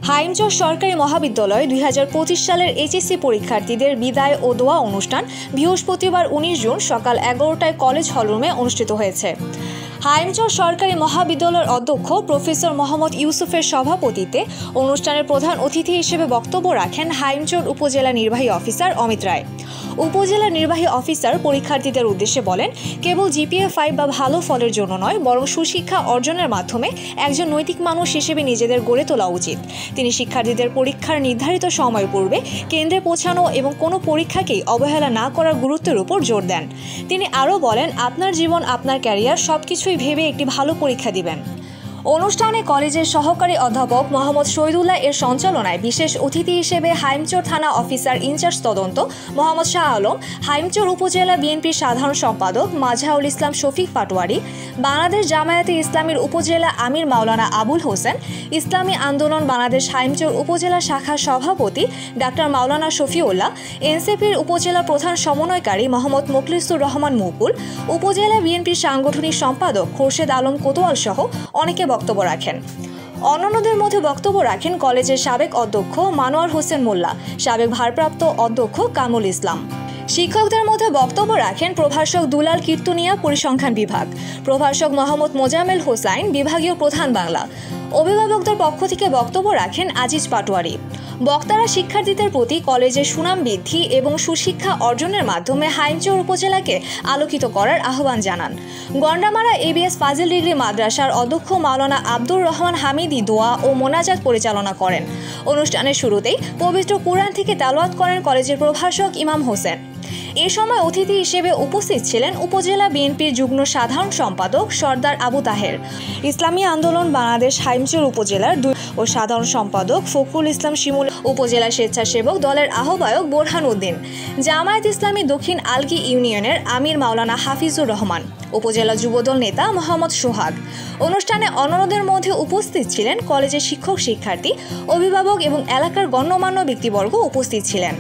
হাইমচর সরকারি মহাবিদ্যালয় 2025 সালের এইচএসসি পরীক্ষার্থীদের বিদায় ও দোয়া অনুষ্ঠান বৃহস্পতিবার 19 জুন সকাল 11টায় কলেজ হলরুমে অনুষ্ঠিত হয়েছে। হাইমচর সরকারি মহাবিদ্যালয়ের অধ্যক্ষ প্রফেসর মোহাম্মদ ইউসুফের সভাপতিত্বে অনুষ্ঠানের প্রধান অতিথি হিসেবে বক্তব্য রাখেন হাইমচর উপজেলা নির্বাহী অফিসার অমিত রায়। উপজেলা নির্বাহী অফিসার পরীক্ষার্থীদের উদ্দেশ্যে বলেন, কেবল জিপিএ 5 বা ভালো ফলের জন্য নয়, বরং সুশিক্ষা অর্জনের মাধ্যমে একজন নৈতিক মানুষ হিসেবে নিজেদের গড়ে তোলা উচিত। তিনি শিক্ষার্থীদের পরীক্ষার নির্ধারিত সময় পূর্বে কেন্দ্রে পৌঁছানো এবং কোনো পরীক্ষাকেই অবহেলা না করার গুরুত্বের উপর জোর দেন। তিনি আরও বলেন, আপনার জীবন, আপনার ক্যারিয়ার সবকিছুই ভেবে একটি ভালো পরীক্ষা দিবেন। অনুষ্ঠানে কলেজের সহকারী অধ্যাপক মোহাম্মদ শহীদুল্লাহ এর সঞ্চালনায় বিশেষ অতিথি হিসেবে হাইমচর থানা অফিসার ইনচার্জ তদন্ত মোহাম্মদ শাহ আলম, হাইমচর উপজেলা বিএনপির সাধারণ সম্পাদক মাঝহারুল ইসলাম শফিক পাটোয়ারি, বাংলাদেশ জামায়াতে ইসলামীর উপজেলা আমির মাওলানা আবুল হোসেন, ইসলামী আন্দোলন বাংলাদেশ হাইমচর উপজেলা শাখার সভাপতি ডাক্তার মাওলানা শফিউল্লাহ, এনসিপির উপজেলা প্রধান সমন্বয়কারী মোহাম্মদ মোখলিসুর রহমান মুকুল, উপজেলা বিএনপির সাংগঠনিক সম্পাদক খোরশেদ আলম কোতোয়াল সহ অনেকে বক্তব্য রাখেন। অন্যান্যদের মধ্যে বক্তব্য রাখেন কলেজের সাবেক অধ্যক্ষ মানোয়ার হোসেন মোল্লা, সাবেক ভারপ্রাপ্ত অধ্যক্ষ কামরুল ইসলাম। শিক্ষকদের মধ্যে বক্তব্য রাখেন প্রভাষক দুলাল কীর্তনিয়া, পরিসংখ্যান বিভাগ, প্রভাষক মোহাম্মদ মোজামেল হোসাইন, বিভাগীয় প্রধান বাংলা। অভিভাবকদের পক্ষ থেকে বক্তব্য রাখেন আজিজ পাটোয়ারি। বক্তারা শিক্ষার্থীদের প্রতি কলেজের সুনাম বৃদ্ধি এবং সুশিক্ষা অর্জনের মাধ্যমে হাইমচর উপজেলাকে আলোকিত করার আহ্বান জানান। গন্ডামারা এবিএস ফাজিল ডিগ্রি মাদ্রাসার অধ্যক্ষ মাওলানা আব্দুর রহমান হামিদি দোয়া ও মোনাজাত পরিচালনা করেন। অনুষ্ঠানের শুরুতেই পবিত্র কুরআন থেকে তেলাওয়াত করেন কলেজের প্রভাষক ইমাম হোসেন। এ সময় অতিথি হিসেবে উপস্থিত ছিলেন উপজেলা বিএনপির যুগ্ম সাধারণ সম্পাদক সর্দার আবু তাহের, ইসলামী আন্দোলন বাংলাদেশ হাইমচর উপজেলার ও সাধারণ সম্পাদক ফখরুল ইসলাম শিমুল, উপজেলা স্বেচ্ছাসেবক দলের আহ্বায়ক বোরহান উদ্দিন, জামায়াত ইসলামী দক্ষিণ আলগি ইউনিয়নের আমির মাওলানা হাফিজুর রহমান, উপজেলা যুবদল নেতা মোহাম্মদ সোহাগ। অনুষ্ঠানে অন্যান্যদের মধ্যে উপস্থিত ছিলেন কলেজের শিক্ষক, শিক্ষার্থী, অভিভাবক এবং এলাকার গণ্যমান্য ব্যক্তিবর্গ উপস্থিত ছিলেন।